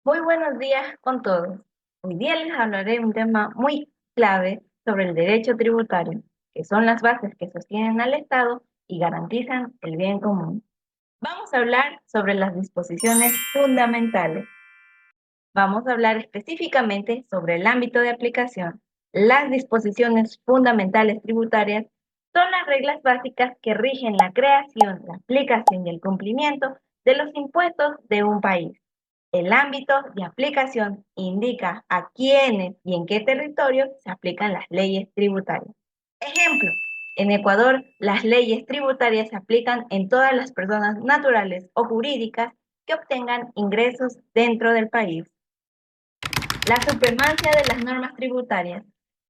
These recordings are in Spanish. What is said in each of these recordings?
Muy buenos días con todos. Hoy día les hablaré de un tema muy clave sobre el derecho tributario, que son las bases que sostienen al Estado y garantizan el bien común. Vamos a hablar sobre las disposiciones fundamentales. Vamos a hablar específicamente sobre el ámbito de aplicación. Las disposiciones fundamentales tributarias son las reglas básicas que rigen la creación, la aplicación y el cumplimiento de los impuestos de un país. El ámbito de aplicación indica a quiénes y en qué territorio se aplican las leyes tributarias. Ejemplo, en Ecuador las leyes tributarias se aplican en todas las personas naturales o jurídicas que obtengan ingresos dentro del país. La supremacia de las normas tributarias.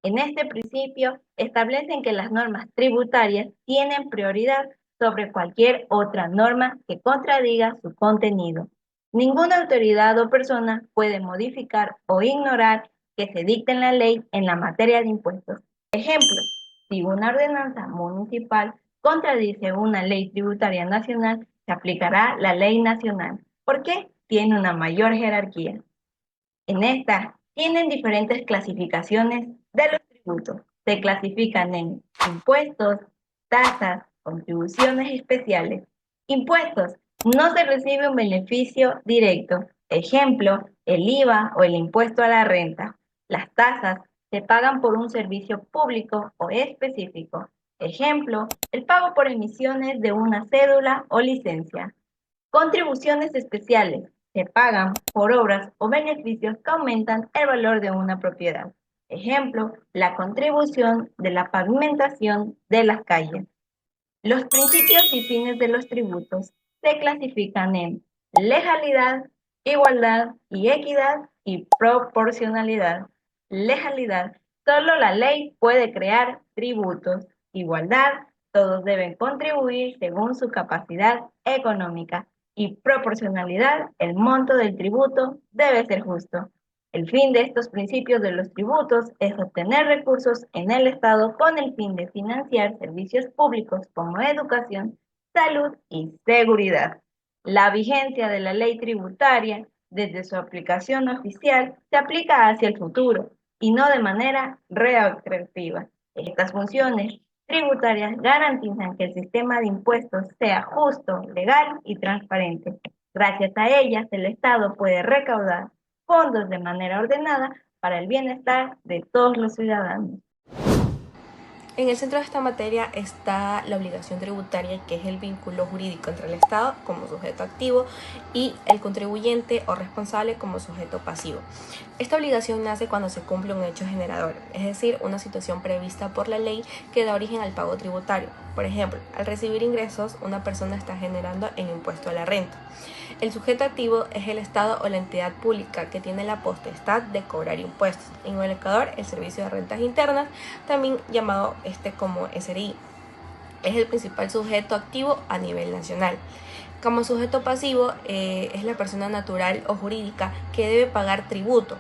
En este principio establecen que las normas tributarias tienen prioridad sobre cualquier otra norma que contradiga su contenido. Ninguna autoridad o persona puede modificar o ignorar que se dicte en la ley en la materia de impuestos. Ejemplo, si una ordenanza municipal contradice una ley tributaria nacional, se aplicará la ley nacional. ¿Por qué? Tiene una mayor jerarquía. En esta tienen diferentes clasificaciones de los tributos. Se clasifican en impuestos, tasas, contribuciones especiales. Impuestos. No se recibe un beneficio directo. Ejemplo, el IVA o el impuesto a la renta. Las tasas se pagan por un servicio público o específico. Ejemplo, el pago por emisiones de una cédula o licencia. Contribuciones especiales. Se pagan por obras o beneficios que aumentan el valor de una propiedad. Ejemplo, la contribución de la pavimentación de las calles. Los principios y fines de los tributos se clasifican en legalidad, igualdad y equidad y proporcionalidad. Legalidad. Solo la ley puede crear tributos. Igualdad. Todos deben contribuir según su capacidad económica. Y proporcionalidad. El monto del tributo debe ser justo. El fin de estos principios de los tributos es obtener recursos en el Estado con el fin de financiar servicios públicos como educación, salud y seguridad. La vigencia de la ley tributaria desde su aplicación oficial se aplica hacia el futuro y no de manera retroactiva. Estas funciones tributarias garantizan que el sistema de impuestos sea justo, legal y transparente. Gracias a ellas, el Estado puede recaudar fondos de manera ordenada para el bienestar de todos los ciudadanos. En el centro de esta materia está la obligación tributaria, que es el vínculo jurídico entre el Estado como sujeto activo y el contribuyente o responsable como sujeto pasivo. Esta obligación nace cuando se cumple un hecho generador, es decir, una situación prevista por la ley que da origen al pago tributario. Por ejemplo, al recibir ingresos, una persona está generando el impuesto a la renta. El sujeto activo es el Estado o la entidad pública que tiene la potestad de cobrar impuestos. En el Ecuador, el Servicio de Rentas Internas, también llamado como SRI, es el principal sujeto activo a nivel nacional. Como sujeto pasivo es la persona natural o jurídica que debe pagar tributo.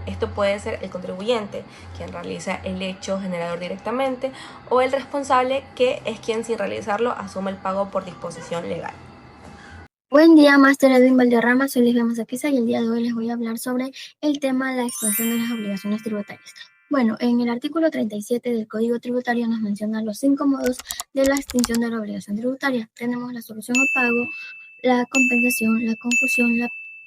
Esto puede ser el contribuyente, quien realiza el hecho generador directamente, o el responsable, que es quien sin realizarlo asume el pago por disposición legal. Buen día, Máster Edwin Valderrama, soy Ligia Mazaquiza y el día de hoy les voy a hablar sobre el tema de la extensión de las obligaciones tributarias. Bueno, en el artículo 37 del Código Tributario nos menciona los 5 modos de la extinción de la obligación tributaria. Tenemos la solución o pago, la compensación, la confusión,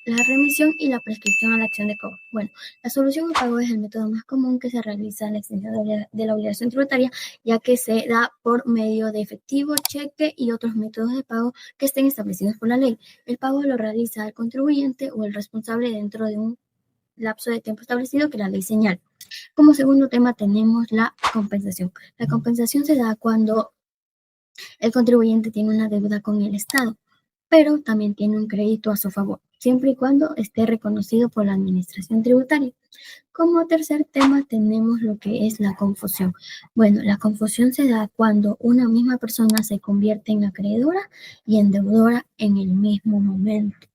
la remisión y la prescripción a la acción de cobro. Bueno, la solución o pago es el método más común que se realiza en la extinción de la obligación tributaria, ya que se da por medio de efectivo, cheque y otros métodos de pago que estén establecidos por la ley. El pago lo realiza el contribuyente o el responsable dentro de un lapso de tiempo establecido que la ley señala. Como segundo tema tenemos la compensación. La compensación se da cuando el contribuyente tiene una deuda con el Estado, pero también tiene un crédito a su favor, siempre y cuando esté reconocido por la administración tributaria. Como tercer tema tenemos lo que es la confusión. Bueno, la confusión se da cuando una misma persona se convierte en acreedora y en deudora en el mismo momento.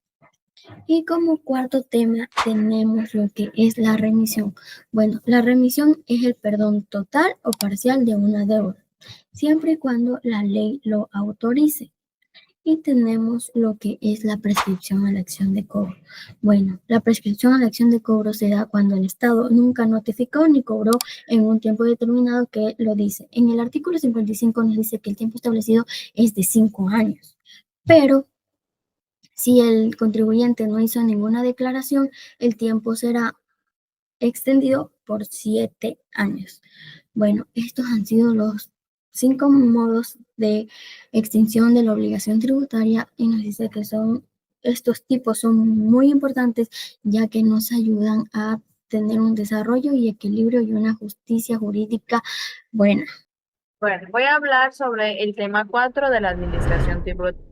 Y como cuarto tema tenemos lo que es la remisión. Bueno, la remisión es el perdón total o parcial de una deuda, siempre y cuando la ley lo autorice. Y tenemos lo que es la prescripción a la acción de cobro. Bueno, la prescripción a la acción de cobro se da cuando el Estado nunca notificó ni cobró en un tiempo determinado que lo dice. En el artículo 55 nos dice que el tiempo establecido es de 5 años, pero si el contribuyente no hizo ninguna declaración, el tiempo será extendido por 7 años. Bueno, estos han sido los 5 modos de extinción de la obligación tributaria y nos dice que estos tipos son muy importantes ya que nos ayudan a tener un desarrollo y equilibrio y una justicia jurídica buena. Bueno, voy a hablar sobre el tema 4 de la administración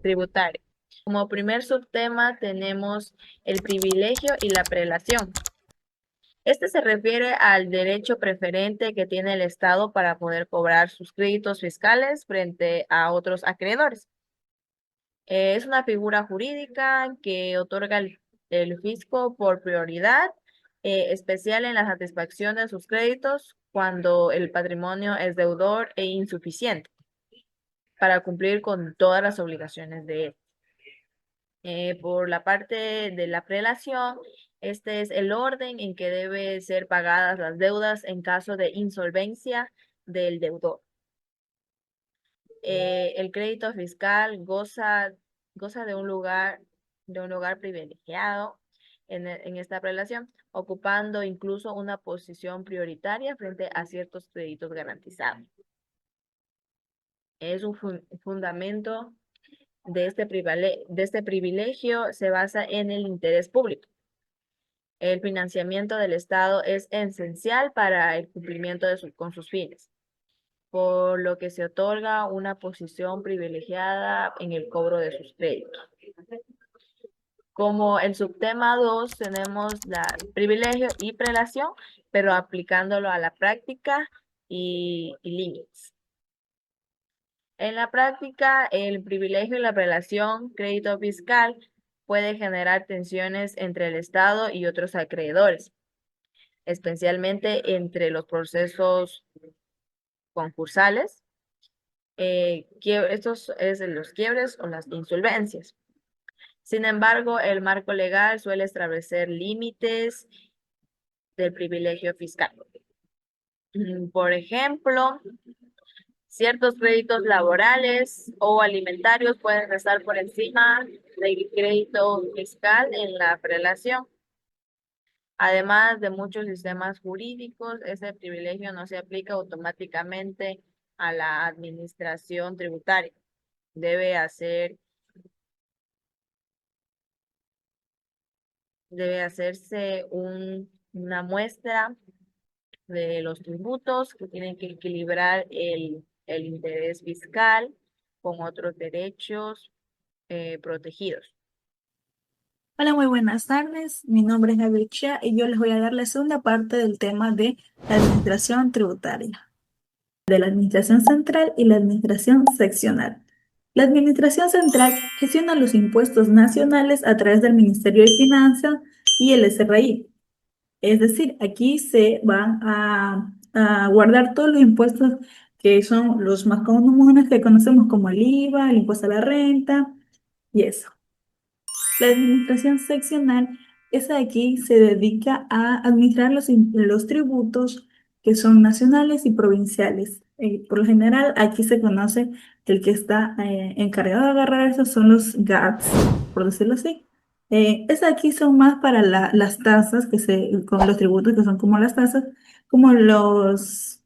tributaria. Como primer subtema tenemos el privilegio y la prelación. Este se refiere al derecho preferente que tiene el Estado para poder cobrar sus créditos fiscales frente a otros acreedores. Es una figura jurídica que otorga el fisco por prioridad especial en la satisfacción de sus créditos cuando el patrimonio es deudor e insuficiente para cumplir con todas las obligaciones de él. Por la parte de la prelación, este es el orden en que deben ser pagadas las deudas en caso de insolvencia del deudor. El crédito fiscal goza de un lugar privilegiado en esta prelación, ocupando incluso una posición prioritaria frente a ciertos créditos garantizados. Es un fundamento de este privilegio se basa en el interés público. El financiamiento del Estado es esencial para el cumplimiento con sus fines, por lo que se otorga una posición privilegiada en el cobro de sus créditos. Como el subtema 2 tenemos privilegio y prelación, pero aplicándolo a la práctica y límites. En la práctica, el privilegio y la prelación crédito fiscal puede generar tensiones entre el Estado y otros acreedores, especialmente entre los procesos concursales. Estos es los quiebres o las insolvencias. Sin embargo, el marco legal suele establecer límites del privilegio fiscal. Por ejemplo, ciertos créditos laborales o alimentarios pueden estar por encima del crédito fiscal en la prelación. Además de muchos sistemas jurídicos, ese privilegio no se aplica automáticamente a la administración tributaria. Debe hacerse una muestra de los tributos que tienen que equilibrar el interés fiscal con otros derechos protegidos. Hola, muy buenas tardes. Mi nombre es Gabriel Chia y yo les voy a dar la segunda parte del tema de la administración tributaria, de la administración central y la administración seccional. La administración central gestiona los impuestos nacionales a través del Ministerio de Finanzas y el SRI. Es decir, aquí se van a guardar todos los impuestos que son los más comunes que conocemos como el IVA, el impuesto a la renta y eso. La administración seccional, esa de aquí se dedica a administrar los tributos que son nacionales y provinciales. Por lo general, aquí se conoce que el que está encargado de agarrar esos son los GATS, por decirlo así. Esas aquí son más para las tasas, con los tributos que son como las tasas, como los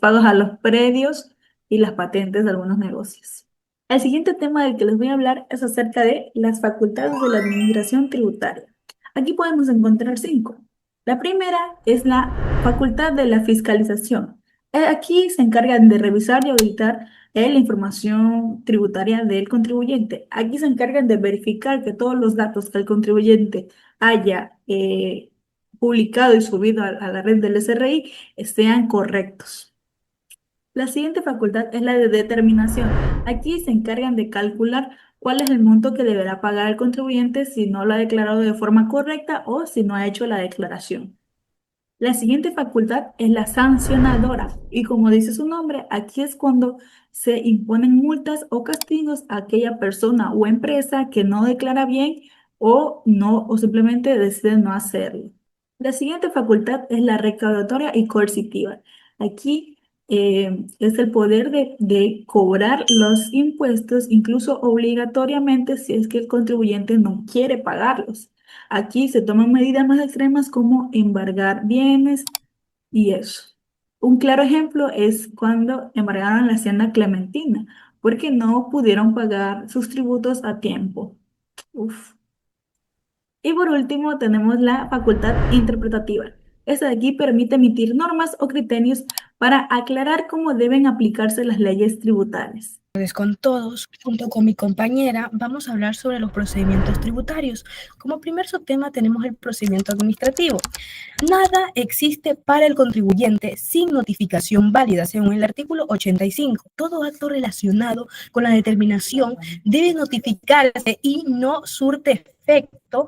pagos a los predios y las patentes de algunos negocios. El siguiente tema del que les voy a hablar es acerca de las facultades de la administración tributaria. Aquí podemos encontrar 5. La primera es la facultad de la fiscalización. Aquí se encargan de revisar y auditar la información tributaria del contribuyente. Aquí se encargan de verificar que todos los datos que el contribuyente haya publicado y subido a la red del SRI sean correctos. La siguiente facultad es la de determinación. Aquí se encargan de calcular cuál es el monto que deberá pagar el contribuyente si no lo ha declarado de forma correcta o si no ha hecho la declaración. La siguiente facultad es la sancionadora y como dice su nombre, aquí es cuando se imponen multas o castigos a aquella persona o empresa que no declara bien o no o simplemente decide no hacerlo. La siguiente facultad es la recaudatoria y coercitiva. Aquí es el poder de cobrar los impuestos, incluso obligatoriamente si es que el contribuyente no quiere pagarlos. Aquí se toman medidas más extremas como embargar bienes y eso. Un claro ejemplo es cuando embargaron la hacienda Clementina, porque no pudieron pagar sus tributos a tiempo. Uf. Y por último, tenemos la facultad interpretativa. Esta de aquí permite emitir normas o criterios para aclarar cómo deben aplicarse las leyes tributarias. Con todos, junto con mi compañera, vamos a hablar sobre los procedimientos tributarios. Como primer subtema tenemos el procedimiento administrativo. Nada existe para el contribuyente sin notificación válida, según el artículo 85. Todo acto relacionado con la determinación debe notificarse y no surte efecto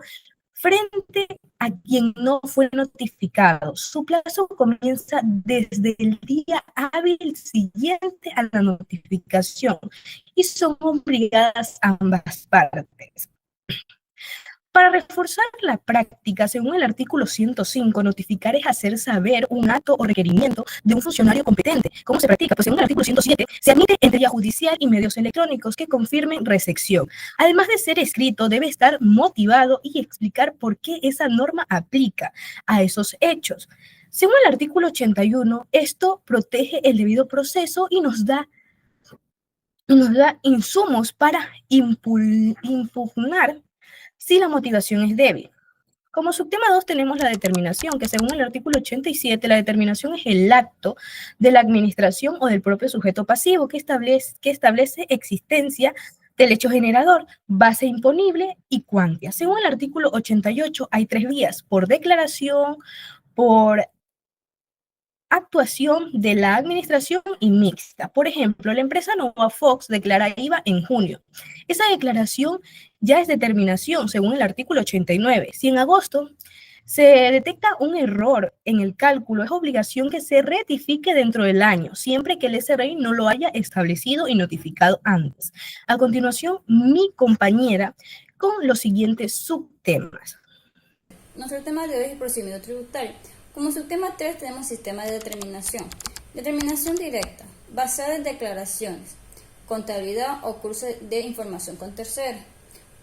frente a quien no fue notificado. Su plazo comienza desde el día hábil siguiente a la notificación y son obligadas ambas partes. Para reforzar la práctica, según el artículo 105, notificar es hacer saber un acto o requerimiento de un funcionario competente. ¿Cómo se practica? Pues según el artículo 107, se admite entre vía judicial y medios electrónicos que confirmen recepción. Además de ser escrito, debe estar motivado y explicar por qué esa norma aplica a esos hechos. Según el artículo 81, esto protege el debido proceso y nos da insumos para impugnar si la motivación es débil. Como subtema 2 tenemos la determinación, que según el artículo 87, la determinación es el acto de la administración o del propio sujeto pasivo que establece existencia del hecho generador, base imponible y cuantia. Según el artículo 88, hay 3 vías: por declaración, por actuación de la administración y mixta. Por ejemplo, la empresa Nova Fox declara IVA en junio. Esa declaración ya es determinación según el artículo 89. Si en agosto se detecta un error en el cálculo, es obligación que se rectifique dentro del año, siempre que el SRI no lo haya establecido y notificado antes. A continuación, mi compañera con los siguientes subtemas. Nuestro tema de hoy es el procedimiento tributario. Como subtema 3 tenemos sistema de determinación. Determinación directa, basada en declaraciones, contabilidad o curso de información con terceros.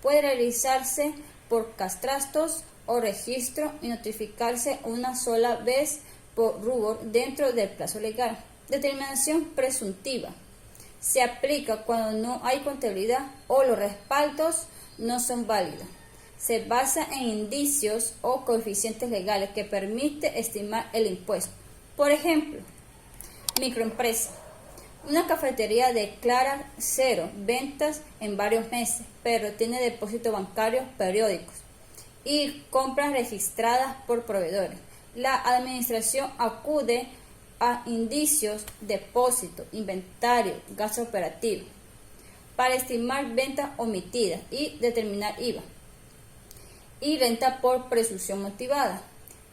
Puede realizarse por castrastos o registro y notificarse una sola vez por rubor dentro del plazo legal. Determinación presuntiva. Se aplica cuando no hay contabilidad o los respaldos no son válidos. Se basa en indicios o coeficientes legales que permite estimar el impuesto. Por ejemplo, microempresa. Una cafetería declara 0 ventas en varios meses, pero tiene depósitos bancarios periódicos y compras registradas por proveedores. La administración acude a indicios, depósito, inventario, gasto operativo para estimar ventas omitidas y determinar IVA y renta por presunción motivada.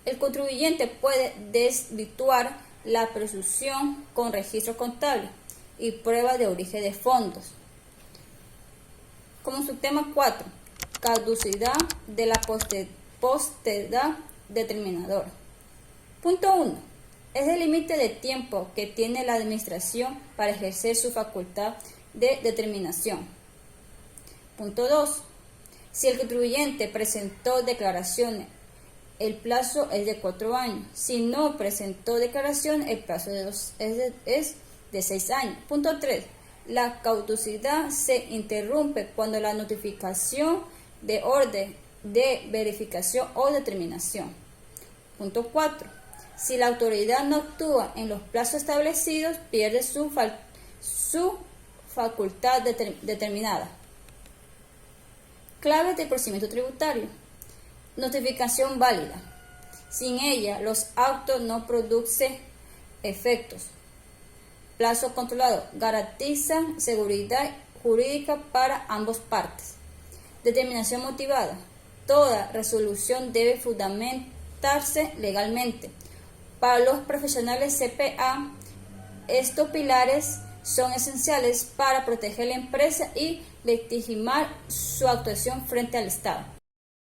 El contribuyente puede desvirtuar la presunción con registro contable y prueba de origen de fondos. Como subtema 4, caducidad de la posteridad determinadora. Punto 1. Es el límite de tiempo que tiene la administración para ejercer su facultad de determinación. Punto 2. Si el contribuyente presentó declaraciones, el plazo es de 4 años. Si no presentó declaraciones, el plazo es de 6 años. Punto 3. La caducidad se interrumpe cuando la notificación de orden de verificación o determinación. Punto 4. Si la autoridad no actúa en los plazos establecidos, pierde su facultad determinada. Claves del procedimiento tributario. Notificación válida. Sin ella, los actos no producen efectos. Plazo controlado. Garantizan seguridad jurídica para ambas partes. Determinación motivada. Toda resolución debe fundamentarse legalmente. Para los profesionales CPA, estos pilares son esenciales para proteger la empresa y legitimar su actuación frente al Estado.